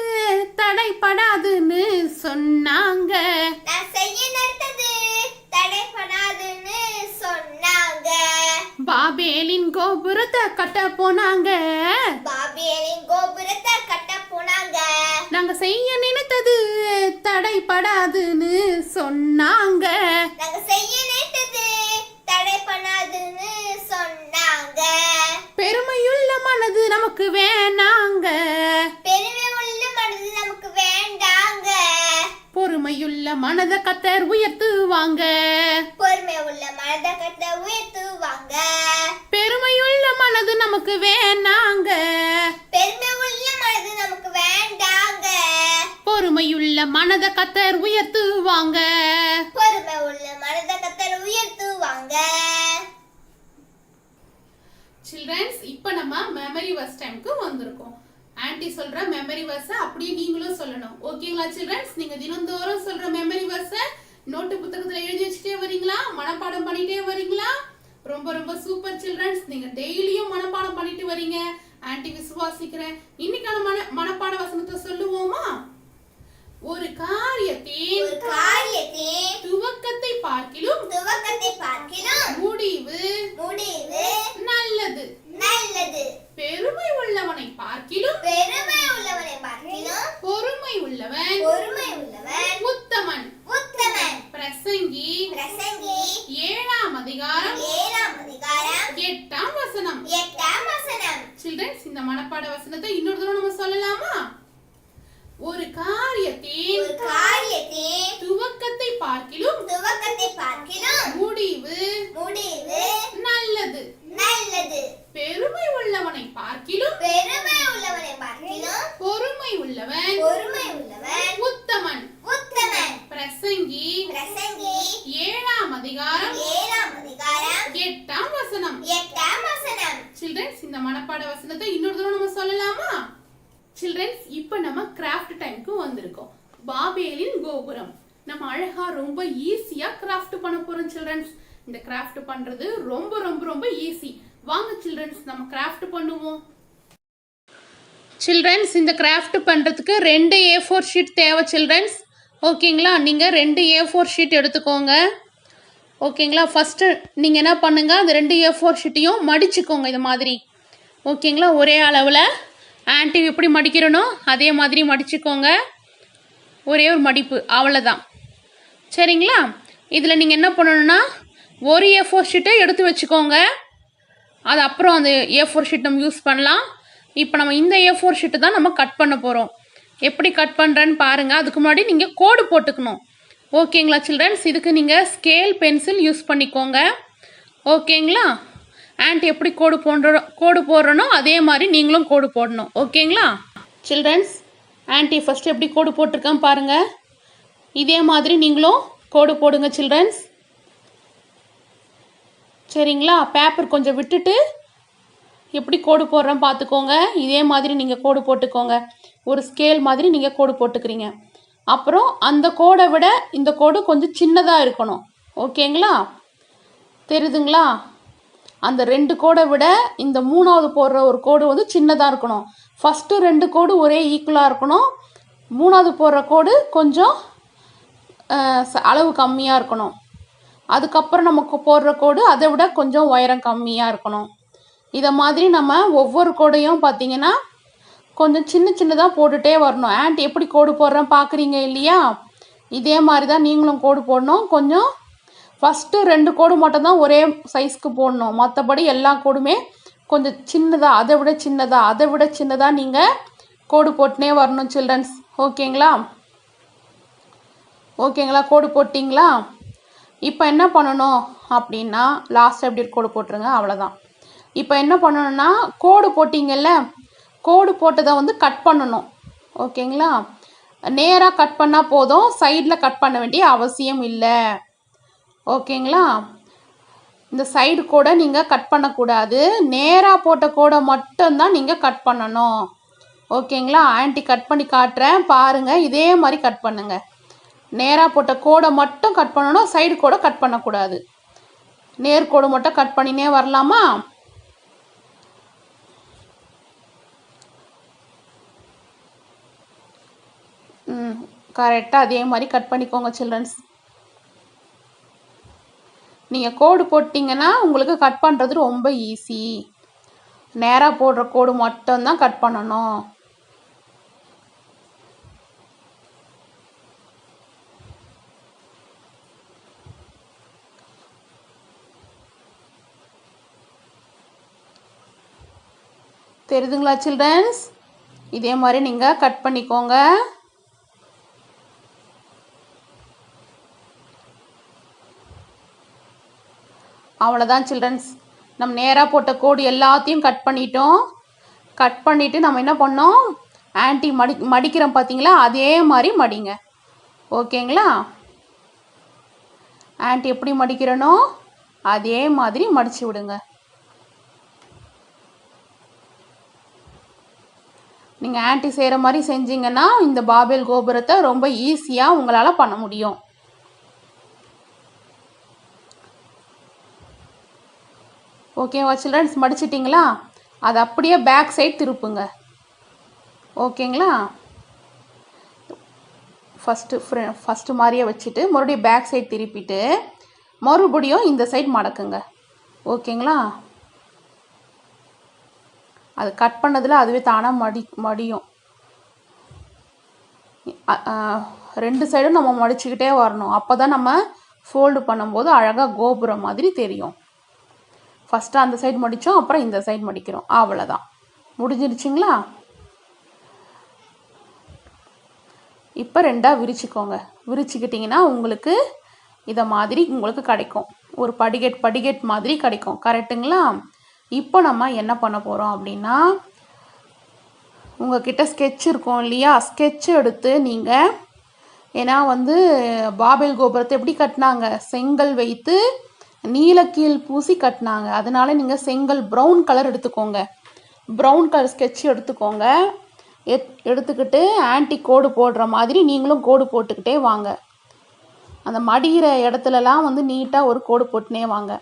தடைப்படாதுன்னு சொன்னாங்க. நான் செய்ய நினைத்தது தடைப்படாதுன்னு சொன்னாங்க. பாபேலின் கோபுரத்தை கட்ட போனாங்க. பாபேலின் கோபுரத்தை கட்ட போனாங்க. நாங்க செய்ய நினைத்தது தடைப்படாதுன்னு சொன்னாங்க. நாங்க செய்ய நினைத்தது தடைப்படாதுன்னு சொன்னாங்க. பெருமையுள்ள மனது நமக்கு வேணாங்க. பெருமை உள்ள மனது நமக்கு வேண்டாங்க. பொறுமையுள்ள மனத கத்தர் உயர்த்துவாங்க. பொறுமை உள்ள மனதை கட்ட உயர்த்துவாங்க. பெருமையுள்ள மனது நமக்கு வேணாங்க. பெருமை உள்ள மனது நமக்கு வேண்டாங்க. பொறுமையுள்ள மனத கத்தர் உயர்த்துவாங்க. பொறுமை உள்ள மனதை கத்தர் உயர்த்துவாங்க. சில்ட்ரன்ஸ், இப்போ நம்ம மெமரி வர்ஸ் டைம்க்கு வந்திருக்கோம். ஆன்ட்டி சொல்ற மெமரி வர்ஸை அப்படியே நீங்களும் சொல்லணும். ஓகேங்களா சில்ட்ரன்ஸ்? நீங்க தினந்தோறும் சொல்ற மெமரி வர்ஸை நோட்டு புத்தகத்துல எழுதி வச்சுட்டே வரீங்களா? மனப்பாடம் பண்ணிட்டே வரீங்களா? ரொம்ப ரொம்ப சூப்பர் சில்ட்ரன்ஸ். நீங்க டெய்லியும் மனப்பாடம் பண்ணிட்டு வரீங்க. ஆன்ட்டி விசுவாசிக்கிறேன். இன்னைக்கான மனப்பாட வசனத்தை சொல்லுவோமா? ஒரு காரியத்தின் துவக்கத்தை பார்க்கிலும் முடிவு நல்லது. பெருமை உள்ளவனை பார்க்கிலும் பொறுமை உள்ளவன் உத்தமன். பிரசங்கி 7ஆம் அதிகாரம் 8ஆம் வசனம். சில்ட்ரன்ஸ், இந்த மனப்பாட வசனத்தை இன்னொரு தடவை நம்ம சொல்லலாமா? ஒரு காரியத்தின் துவக்கத்தை பார்க்கிலும் முடிவு நல்லது. பெருமை உள்ளவனை பார்க்கிலும் பொறுமை உள்ளவன் உத்தமன். பிரசங்கி 7ஆம் அதிகாரம் 8ஆம் வசனம். சில்ட்ரன்ஸ், இந்த மனப்பாட வசனத்தை இன்னொரு தடவை நம்ம சொல்லலாமா? சில்ட்ரன்ஸ், இப்போ நம்ம கிராஃப்ட் டைம்க்கு வந்திருக்கோம். பாபேலின் கோபுரம் நம்ம அழகா ரொம்ப ஈஸியா கிராஃப்ட் பண்ண போறோம் சில்ட்ரன்ஸ். இந்த கிராஃப்ட் பண்றது ரொம்ப ரொம்ப ரொம்ப ஈஸி. வாங்க சில்ட்ரன்ஸ், நம்ம கிராஃப்ட் பண்ணுவோம். சில்ட்ரன்ஸ், இந்த கிராஃப்ட் பண்ணுறதுக்கு 2 A4 ஷீட் தேவை சில்ட்ரன்ஸ். ஓகேங்களா? நீங்கள் 2 A4 ஷீட் எடுத்துக்கோங்க. ஓகேங்களா? ஃபஸ்ட்டு நீங்கள் என்ன பண்ணுங்கள், அந்த 2 A4 ஷீட்டையும் மடிச்சுக்கோங்க இது மாதிரி. ஓகேங்களா? ஒரே அளவில் ஆன்ட்டி எப்படி மடிக்கிறனோ அதே மாதிரி மடிச்சுக்கோங்க. ஒரே ஒரு மடிப்பு, அவ்வளோதான். சரிங்களா? இதில் நீங்கள் என்ன பண்ணணுன்னா, ஒரு A4 ஷீட்டை எடுத்து வச்சுக்கோங்க. அது அப்புறம் அந்த A4 ஷீட் நம்ம யூஸ் பண்ணலாம். இப்போ நம்ம இந்த A4 ஷீட்டை தான் நம்ம கட் பண்ண போகிறோம். எப்படி கட் பண்ணுறேன்னு பாருங்கள். அதுக்கு முன்னாடி நீங்கள் கோடு போட்டுக்கணும். ஓகேங்களா சில்ட்ரன்ஸ்? இதுக்கு நீங்கள் ஸ்கேல் பென்சில் யூஸ் பண்ணிக்கோங்க. ஓகேங்களா? ஆன்ட்டி எப்படி கோடு போடுறனோ அதே மாதிரி நீங்களும் கோடு போடணும். ஓகேங்களா சில்ட்ரன்ஸ்? ஆன்ட்டி ஃபஸ்ட்டு எப்படி கோடு போட்டிருக்கேன் பாருங்கள். இதே மாதிரி நீங்களும் கோடு போடுங்க சில்ட்ரன்ஸ். சரிங்களா? பேப்பர் கொஞ்சம் விட்டுட்டு எப்படி கோடு போடுறேன் பார்த்துக்கோங்க. இதே மாதிரி நீங்கள் கோடு போட்டுக்கோங்க. ஒரு ஸ்கேல் மாதிரி நீங்கள் கோடு போட்டுக்கிறீங்க. அப்புறம் அந்த கோடை விட இந்த கோடு கொஞ்சம் சின்னதாக இருக்கணும். ஓகேங்களா? தெரியுதுங்களா? அந்த 2 கோடை விட இந்த 3வது போடுற ஒரு கோடு வந்து சின்னதாக இருக்கணும். ஃபஸ்ட்டு 2 கோடு ஒரே ஈக்குவலாக இருக்கணும். 3வது போடுற கோடு கொஞ்சம் அளவு கம்மியாக இருக்கணும். அதுக்கப்புறம் நமக்கு போடுற கோடு அதை விட கொஞ்சம் உயரம் கம்மியாக இருக்கணும். இதை மாதிரி நம்ம ஒவ்வொரு கோடையும் பார்த்திங்கன்னா கொஞ்சம் சின்னதாக போட்டுகிட்டே வரணும். ஆண்ட் எப்படி கோடு போடுறேன் பார்க்குறீங்க இல்லையா? இதே மாதிரி தான் நீங்களும் கோடு போடணும். கொஞ்சம் ஃபஸ்ட்டு 2 கோடு மட்டும்தான் ஒரே சைஸ்க்கு போடணும். மற்றபடி எல்லா கோடுமே கொஞ்சம் சின்னதாக, அதை விட சின்னதாக நீங்கள் கோடு போட்டுனே வரணும் சில்ட்ரன்ஸ். ஓகேங்களா? கோடு போட்டிங்களா? இப்போ என்ன பண்ணணும் அப்படின்னா லாஸ்ட் எப்படி கோடு போட்டுருங்க, அவ்வளோதான். இப்போ என்ன பண்ணணும்னா கோடு போட்டிங்கல்ல, கோடு போட்டதை வந்து கட் பண்ணணும். ஓகேங்களா? நேராக கட் பண்ணால் போதும், சைடில் கட் பண்ண வேண்டிய அவசியம் இல்லை. ஓகேங்களா? இந்த சைடு கோடை நீங்கள் கட் பண்ணக்கூடாது. நேராக போட்ட கோடை மட்டும்தான் நீங்கள் கட் பண்ணணும். ஓகேங்களா? ஆன்ட்டி கட் பண்ணி காட்டுறேன் பாருங்கள். இதே மாதிரி கட் பண்ணுங்க. நேராக போட்ட கோடை மட்டும் கட் பண்ணணும், சைடு கோடை கட் பண்ணக்கூடாது. நேர்கோடு மட்டும் கட் பண்ணினே வரலாமா? கரெக்டாக அதே மாதிரி கட் பண்ணிக்கோங்க சில்ட்ரன்ஸ். நீங்கள் கோடு போட்டிங்கன்னா உங்களுக்கு கட் பண்ணுறது ரொம்ப ஈஸி. நேராக போடுற கோடு மட்டும்தான் கட் பண்ணணும். தெரியுதுங்களா சில்ட்ரன்ஸ்? இதே மாதிரி நீங்கள் கட் பண்ணிக்கோங்க. அவ்வளோதான் சில்ட்ரன்ஸ். நம்ம நேராக போட்ட கோடு எல்லாத்தையும் கட் பண்ணிட்டோம். கட் பண்ணிவிட்டு நம்ம என்ன பண்ணோம், ஆன்ட்டி மடிக்கிறோம் பார்த்தீங்களா, அதே மாதிரி மடிங்க. ஓகேங்களா? ஆன்ட்டி எப்படி மடிக்கிறனோ அதே மாதிரி மடித்து விடுங்க. நீங்கள் ஆன்ட்டி செய்கிற மாதிரி செஞ்சீங்கன்னா இந்த பாபேல் கோபுரத்தை ரொம்ப ஈஸியாக உங்களால் பண்ண முடியும். ஓகேவா சில்ட்ரன்ஸ்? மடிச்சிட்டிங்களா? அது அப்படியே பேக் சைடு திருப்புங்க. ஓகேங்களா? ஃபஸ்ட்டு மாதிரியே வச்சுட்டு மறுபடியும் பேக் சைடு திருப்பிட்டு மறுபடியும் இந்த சைடு மடக்குங்க. ஓகேங்களா? அது கட் பண்ணதில் அதுவே தானாக மடியும். 2 சைடும் நம்ம மடிச்சுக்கிட்டே வரணும். அப்போ தான் நம்ம ஃபோல்டு பண்ணும்போது அழகாக கோபுரம் மாதிரி தெரியும். ஃபஸ்ட்டு அந்த சைடு மடித்தோம், அப்புறம் இந்த சைடு மடிக்கிறோம். அவ்வளோதான், முடிஞ்சிருச்சுங்களா? இப்போ 2ஆக விரிச்சுக்கோங்க. விரிச்சுக்கிட்டிங்கன்னா உங்களுக்கு இதை மாதிரி உங்களுக்கு கிடைக்கும். ஒரு படிக்கட் மாதிரி கிடைக்கும். கரெக்டுங்களா? இப்போ நம்ம என்ன பண்ண போகிறோம் அப்படின்னா, உங்கள்கிட்ட ஸ்கெட்ச் இருக்கும் இல்லையா, ஸ்கெட்ச் எடுத்து நீங்கள், ஏன்னா வந்து பாபேல் கோபுரத்தை எப்படி கட்டினாங்க, செங்கல் வைத்து நீலக்கீல் பூசி கட்டினாங்க. அதனால நீங்கள் செங்கல் ப்ரௌன் கலர் எடுத்துக்கோங்க. ப்ரௌன் கலர் ஸ்கெட்ச் எடுத்துக்கோங்க. எடுத்துக்கிட்டு ஆன்ட்டி கோடு போடுற மாதிரி நீங்களும் கோடு போட்டுக்கிட்டே வாங்க. அந்த மடிகிற இடத்துலலாம் வந்து நீட்டாக ஒரு கோடு போட்டுனே வாங்க.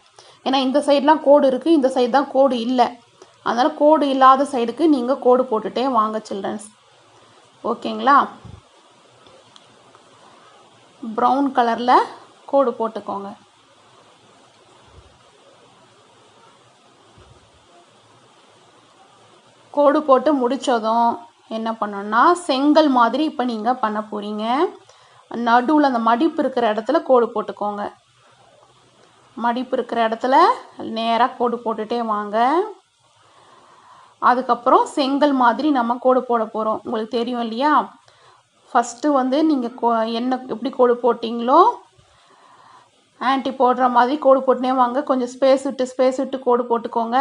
ஏன்னா இந்த சைடெலாம் கோடு இருக்குது, இந்த சைடு தான் கோடு இல்லை. அதனால் கோடு இல்லாத சைடுக்கு நீங்கள் கோடு போட்டுகிட்டே வாங்க சில்ட்ரன்ஸ். ஓகேங்களா? ப்ரௌன் கலரில் கோடு போட்டுக்கோங்க. கோடு போட்டு முடித்ததும் என்ன பண்ணணும்னா, செங்கல் மாதிரி இப்போ நீங்கள் பண்ண போகிறீங்க. நடுவில் அந்த மடிப்பு இருக்கிற இடத்துல கோடு போட்டுக்கோங்க. மடிப்பு இருக்கிற இடத்துல நேராக கோடு போட்டுகிட்டே வாங்க. அதுக்கப்புறம் செங்கல் மாதிரி நம்ம கோடு போட போகிறோம். உங்களுக்கு தெரியும் இல்லையா, ஃபஸ்ட்டு வந்து நீங்கள் என்ன எப்படி கோடு போட்டிங்களோ ஆன்ட்டி போடுற மாதிரி கோடு போட்டுனே வாங்க. கொஞ்சம் ஸ்பேஸ் விட்டு கோடு போட்டுக்கோங்க.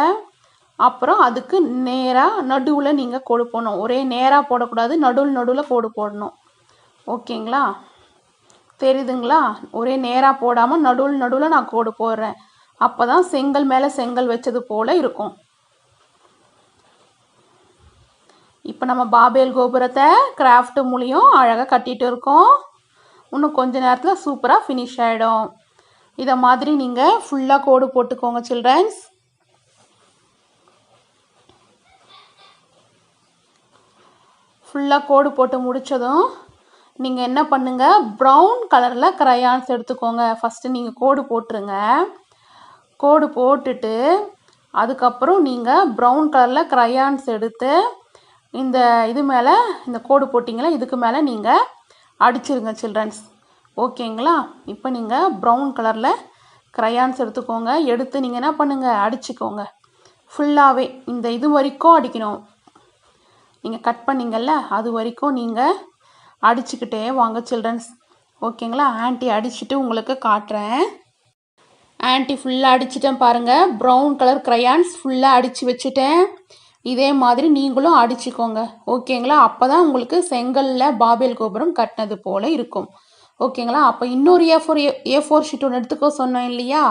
அப்புறம் அதுக்கு நேராக நடுவில் நீங்கள் கோடு போடணும். ஒரே நேராக போடக்கூடாது, நடுவில் கோடு போடணும். ஓகேங்களா? தெரியுதுங்களா? ஒரே நேராக போடாமல் நடுவில் நான் கோடு போடுறேன். அப்போ தான் செங்கல் மேலே செங்கல் வச்சது போல் இருக்கும். இப்போ நம்ம பாபேல் கோபுரத்தை கிராஃப்ட் மூலியம் அழகாக கட்டிகிட்டு இருக்கோம். இன்னும் கொஞ்ச நேரத்தில் சூப்பராக ஃபினிஷ் ஆகிடும். இதை மாதிரி நீங்கள் ஃபுல்லாக கோடு போட்டுக்கோங்க சில்ட்ரன்ஸ். ஃபுல்லாக கோடு போட்டு முடித்ததும் நீங்கள் என்ன பண்ணுங்கள், ப்ரௌன் கலரில் க்ரையான்ஸ் எடுத்துக்கோங்க. ஃபஸ்ட்டு நீங்கள் கோடு போட்டுருங்க. கோடு போட்டுட்டு அதுக்கப்புறம் நீங்கள் ப்ரௌன் கலரில் க்ரையான்ஸ் எடுத்து இந்த இது மேலே, இந்த கோடு போட்டிங்களா இதுக்கு மேலே நீங்கள் அடிச்சிருங்க சில்ட்ரன்ஸ். ஓகேங்களா? இப்போ நீங்கள் ப்ரௌன் கலரில் க்ரையான்ஸ் எடுத்துக்கோங்க. எடுத்து நீங்கள் என்ன பண்ணுங்கள், அடிச்சுக்கோங்க. ஃபுல்லாகவே இந்த இது வரைக்கும் அடிக்கணும். நீங்கள் கட் பண்ணிங்கல்ல அது வரைக்கும் நீங்கள் அடிச்சுக்கிட்டே வாங்க சில்ட்ரன்ஸ். ஓகேங்களா? ஆன்ட்டி அடிச்சுட்டு உங்களுக்கு காட்டுறேன். ஆன்ட்டி ஃபுல்லாக அடிச்சிட்டேன் பாருங்கள். ப்ரௌன் கலர் க்ரையான்ஸ் ஃபுல்லாக அடித்து வச்சுட்டேன். இதே மாதிரி நீங்களும் அடிச்சுக்கோங்க. ஓகேங்களா? அப்போ தான் உங்களுக்கு செங்கலில் பாபேல் கோபுரம் கட்டினது போல் இருக்கும். ஓகேங்களா? அப்போ இன்னொரு A4 ஷீட் ஒன்று எடுத்துக்கோ சொன்னேன் இல்லையா?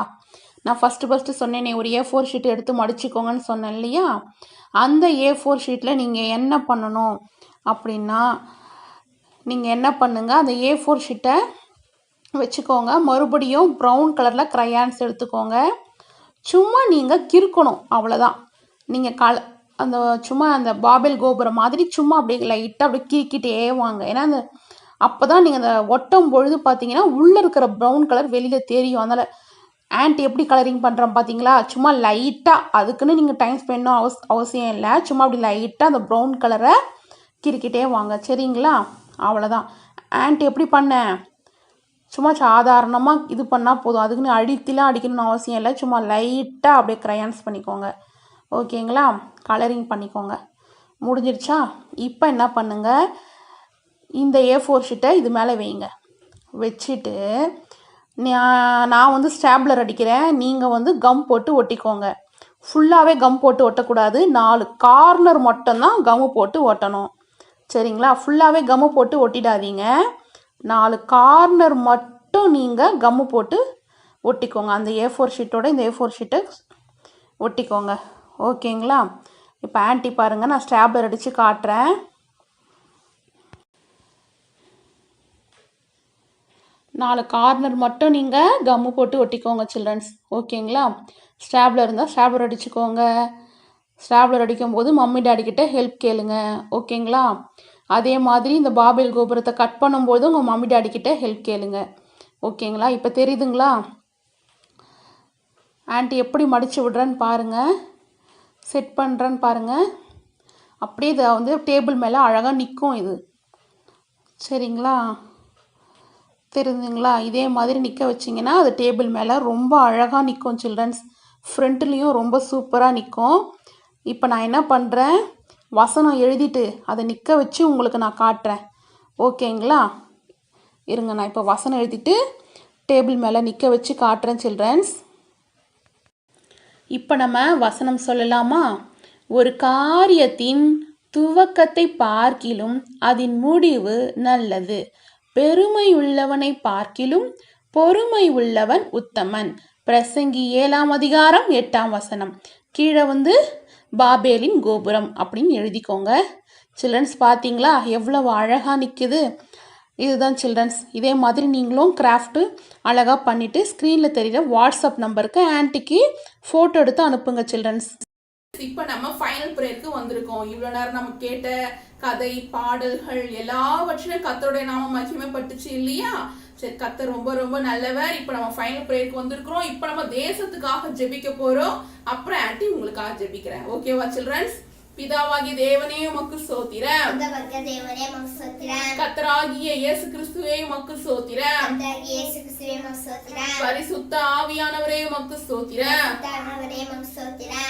நான் ஃபஸ்ட்டு சொன்னேனே ஒரு A4 ஷீட் எடுத்து மடிச்சுக்கோங்கன்னு சொன்னேன் இல்லையா? அந்த A4 ஷீட்டில் நீங்கள் என்ன பண்ணணும் அப்படின்னா, நீங்கள் என்ன பண்ணுங்கள், அந்த A4 ஷீட்டை வச்சுக்கோங்க. மறுபடியும் ப்ரௌன் கலரில் க்ரையான்ஸ் எடுத்துக்கோங்க. சும்மா நீங்கள் கிறுக்கணும், அவ்வளோதான். நீங்கள் அந்த சும்மா அந்த பாபேல் கோபுரம் மாதிரி சும்மா அப்படியே லைட்டாக அப்படியே கிறுக்கிட்டே வாங்க. ஏன்னா அந்த அப்போ தான் நீங்கள் அந்த ஒட்டும் பொழுது பார்த்தீங்கன்னா உள்ளே இருக்கிற ப்ரௌன் கலர் வெளியில் தெரியும். அதனால் ஆன்ட்டி எப்படி கலரிங் பண்ணுறோம் பார்த்தீங்களா? சும்மா லைட்டாக, அதுக்குன்னு நீங்கள் டைம் ஸ்பெண்ட் அவசியம் இல்லை. சும்மா அப்படி லைட்டாக அந்த ப்ரௌன் கலரை கிறுக்கிட்டே வாங்க. சரிங்களா? அவ்வளோதான். ஆன்ட்டி எப்படி பண்ணேன், சும்மா சாதாரணமாக இது பண்ணால் போதும். அதுக்குன்னு அடிக்கலாம் அடிக்கணும்னு அவசியம் இல்லை. சும்மா லைட்டாக அப்படியே க்ரையான்ஸ் பண்ணிக்கோங்க. ஓகேங்களா? கலரிங் பண்ணிக்கோங்க. முடிஞ்சிடுச்சா? இப்போ என்ன பண்ணுங்கள், இந்த A4 ஷீட்டை இது மேலே வைங்க. வச்சுட்டு நான் வந்து ஸ்டாப்லர் அடிக்கிறேன். நீங்கள் கம் போட்டு ஒட்டிக்கோங்க. ஃபுல்லாகவே கம் போட்டு ஒட்டக்கூடாது. 4 கார்னர் மட்டும்தான் கம்மு போட்டு ஒட்டணும். சரிங்களா? ஃபுல்லாகவே கம்மு போட்டு ஒட்டிடாதீங்க. 4 கார்னர் மட்டும் நீங்கள் கம்மு போட்டு ஒட்டிக்கோங்க. அந்த A4 ஷீட்டோட இந்த A4 ஷீட்டை ஒட்டிக்கோங்க. ஓகேங்களா? இப்போ ஆன்ட்டி பாருங்கள், நான் ஸ்டாப்லர் அடித்து காட்டுறேன். 4 கார்னர் மட்டும் நீங்கள் கம்மு போட்டு ஒட்டிக்கோங்க சில்ட்ரன்ஸ். ஓகேங்களா? ஸ்டாப்லர் இருந்தால் ஸ்டாப்லர் அடிச்சுக்கோங்க. ஸ்டாப்லர் அடிக்கும்போது மம்மி டாடிக்கிட்ட ஹெல்ப் கேளுங்க. ஓகேங்களா? அதே மாதிரி இந்த பாபேல் கோபுரத்தை கட் பண்ணும்போது உங்கள் மம்மி டாடிக்கிட்ட ஹெல்ப் கேளுங்க. ஓகேங்களா? இப்போ தெரியுதுங்களா? ஆன்ட்டி எப்படி மடித்து விடுறேன்னு பாருங்கள், செட் பண்ணுறேன்னு பாருங்கள். அப்படியே இதை டேபிள் மேலே அழகாக நிற்கும் இது. சரிங்களா? தெரிஞ்சுங்களா? இதே மாதிரி நிற்க வச்சிங்கன்னா அது டேபிள் மேலே ரொம்ப அழகாக நிற்கும் சில்ட்ரன்ஸ். ஃப்ரண்ட்லேயும் ரொம்ப சூப்பராக நிற்கும். இப்போ நான் என்ன பண்ணுறேன், வசனம் எழுதிட்டு அதை நிற்க வச்சு உங்களுக்கு நான் காட்டுறேன். ஓகேங்களா? இருங்க, நான் இப்போ வசனம் எழுதிட்டு டேபிள் மேலே நிற்க வச்சு காட்டுறேன் சில்ட்ரன்ஸ். இப்போ நம்ம வசனம் சொல்லலாமா? ஒரு காரியத்தின் துவக்கத்தை பார்க்கிலும் அதன் முடிவு நல்லது. பெருமை உள்ளவனை பார்க்கிலும் பொறுமை உள்ளவன் உத்தமன். பிரசங்கி 7ஆம் அதிகாரம் 8ஆம் வசனம். கீழே பாபேலின் கோபுரம் அப்படின்னு எழுதிக்கோங்க. சில்ட்ரன்ஸ் பார்த்தீங்களா எவ்வளவு அழகாக நிற்குது? இதுதான் சில்ட்ரன்ஸ். இதே மாதிரி நீங்களும் கிராஃப்ட்டு அழகாக பண்ணிவிட்டு ஸ்க்ரீனில் தெரிகிற வாட்ஸ்அப் நம்பருக்கு ஆன்ட்டிக்கு ஃபோட்டோ எடுத்து அனுப்புங்க சில்ட்ரன்ஸ். இப்போ நம்ம ஃபைனல் ப்ரேயருக்கு வந்திருக்கோம். இவ்வளோ நேரம் நம்ம கேட்ட கதை பாடல்கள் எல்லாவற்றிலும் கர்த்தருடைய நாமம் மகிமைப்பட்டுச்சு இல்லையா? சரி, கர்த்தர் ரொம்ப ரொம்ப நல்லவர். இப்போ நம்ம ஃபைனல் ப்ரேயருக்கு வந்திருக்கிறோம். இப்போ நம்ம தேசத்துக்காக ஜெபிக்க போறோம். அப்புறம் ஆன்ட்டி உங்களுக்காக ஜெபிக்கிறேன். ஓகேவா சில்ட்ரன்ஸ்? பிதாவாகிய தேவனே உமக்கு ஸ்தோத்திரம். கர்த்தராகிய இயேசு கிறிஸ்துவே உமக்கு ஸ்தோத்திரம். பரிசுத்த ஆவியானவரே உமக்கு ஸ்தோத்திரம்.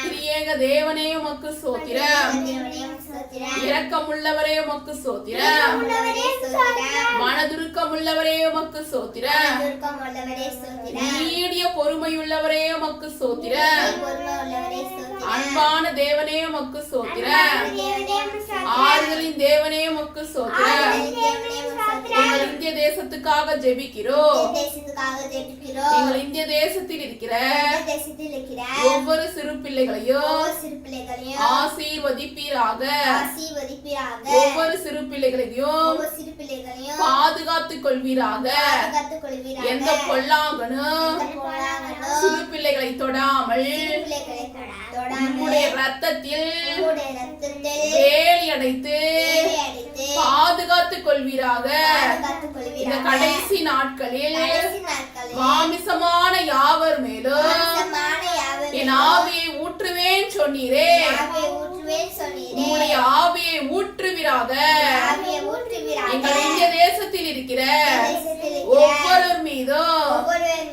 திரியே ஏக தேவனே உமக்கு ஸ்தோத்திரம். இரக்கமுள்ளவரே உமக்கு ஸ்தோத்திரம். மனதுருக்கமுள்ளவரே உமக்கு ஸ்தோத்திரம். நீடிய பொறுமையுள்ளவரே உமக்கு ஸ்தோத்திரம். அன்பான தேவனே உமக்கு ஸ்தோத்திரம். ஆறுதலின் தேவனே உமக்கு ஸ்தோத்திரம். எங்கள் இந்திய தேசத்துக்காக ஜெபிக்கிறோம். எங்கள் இந்திய தேசத்தில் இருக்கிற ஒவ்வொரு சிறு பிள்ளைகளையும் ஆசீர்வதிப்பீராக. ஒவ்வொரு சிறு பிள்ளைகளையும் பாதுகாத்துக் கொள்வீராக. எந்த பொல்லாங்கனும் சிறு பிள்ளைகளை தொடாமல் உம்முடைய ரத்தத்தில் வேலி அடைத்து பாதுகாத்துக் கொள்வீராக. இந்த கடைசி நாட்களில் மாமிசமான யாவர் மேலும் என் ஆவியை ஊற்றுவேன் சொன்னீரே. உம்முடைய ஆவியை ஊற்றுவீராக. எங்கள் இந்திய தேசத்தில் இருக்கிற ஒவ்வொரு மீதும்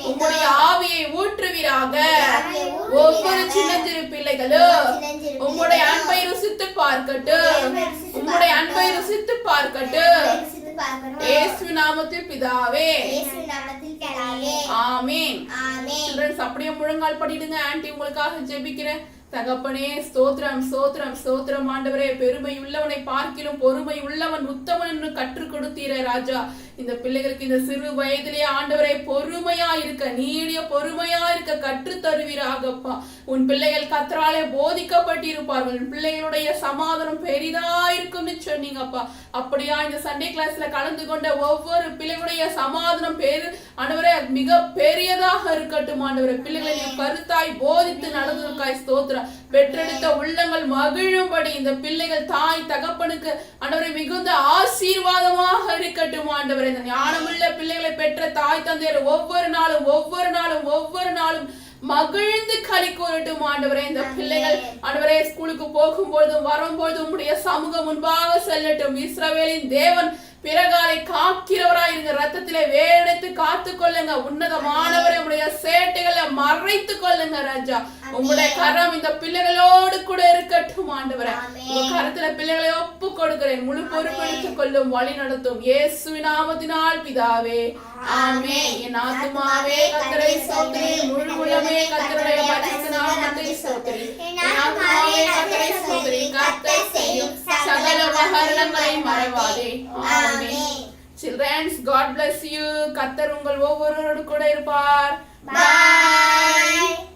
உம்முடைய ஆவியை ஊற்றுவீராக. ஒவ்வொரு சின்னஞ்சிறு பிள்ளைகளும் உம்முடைய அன்பை ருசித்து பார்க்கட்டும். உம்முடைய அன்பை ருசித்து பார்க்கட்டும். இயேசு நாமத்தில் பிதாவே, ஆமென். சில்ட்ரன்ஸ் அப்படியே முழங்கால் படிடுங்க. ஆன்ட்டி உங்களுக்காக ஜெபிக்கிறேன். தகப்பனே ஸ்தோத்திரம் ஸ்தோத்திரம் ஸ்தோத்திரம் ஆண்டவரே. பெருமை உள்ளவனை பார்க்கிலும் பொறுமை உள்ளவன் உத்தமன் என்று கற்றுக் கொடுத்தீரே ராஜா. இந்த பிள்ளைகளுக்கு இந்த சிறு வயதிலே ஆண்டவரே பொறுமையா இருக்க, நீடிய பொறுமையா இருக்க கற்று தருவீராகப்பா. உன் பிள்ளைகள் கர்த்தராலே போதிக்கப்பட்டிருப்பார்கள். உன் பிள்ளைகளுடைய சமாதானம் பெரிதா இருக்கும்னு சொன்னீங்கப்பா. அப்படியா இந்த சண்டே கிளாஸ்ல கலந்து கொண்ட ஒவ்வொரு பிள்ளைகளுடைய சமாதானம் ஆண்டவரே மிக பெரியதாக இருக்கட்டும் ஆண்டவரே. பிள்ளைகளை கருத்தாய் போதித்து நடந்ததற்காய் ஸ்தோத்திரம். பெற்றெடுத்த உள்ளங்கள் மகிழும்படி இந்த பிள்ளைகள் தாய் தகப்பனுக்கு ஆண்டவரே மிகுந்த ஆசீர்வாதமாக இருக்கட்டும் ஆண்டவரே. இந்த ஞானமுள்ள பிள்ளைகளை பெற்ற தாய் தந்தையர் ஒவ்வொரு நாளும் மகிழ்ந்து களி கூறட்டும் ஆண்டவரே. இந்த பிள்ளைகள் ஆண்டவரே ஸ்கூலுக்கு போகும்போதும் வரும்போது உம்முடைய சமூகம் முன்பாக செல்லட்டும். இஸ்ரவேலின் தேவன் பிறகாலை காக்கிறவராய் இருங்க. ரத்தத்திலே வேடெடுத்து காத்து கொள்ளுங்க. உன்னதமானவரை உடைய சேட்டைகளை மறைத்து கொள்ளுங்க ராஜா. உங்களுடைய கரம் இந்த பிள்ளைகளோடு கூட இருக்கட்டும் ஆண்டவரே. உங்க கரத்துல பிள்ளைகளை ஒப்பு கொடுக்கிறேன். முழு பொறுப்பெடுத்துக் கொள்ளும், வழி நடத்தும். இயேசுவின் நாமத்தினால் பிதாவே, ஆமென். என் ஆத்துமாவே கர்த்தரை ஸ்தோத்திரி, முழு உள்ளமே கர்த்தருடைய பரிசுத்த நாமத்தை ஸ்தோத்திரி. என் ஆத்துமாவே கர்த்தரை ஸ்தோத்திரி. கர்த்தர் செய்யும் சகல உபகாரங்களை மறவாதே. ஆமென். Children, God bless you. கர்த்தர் உங்கள் ஒவ்வொருவரோடு கூட இருப்பார். Bye.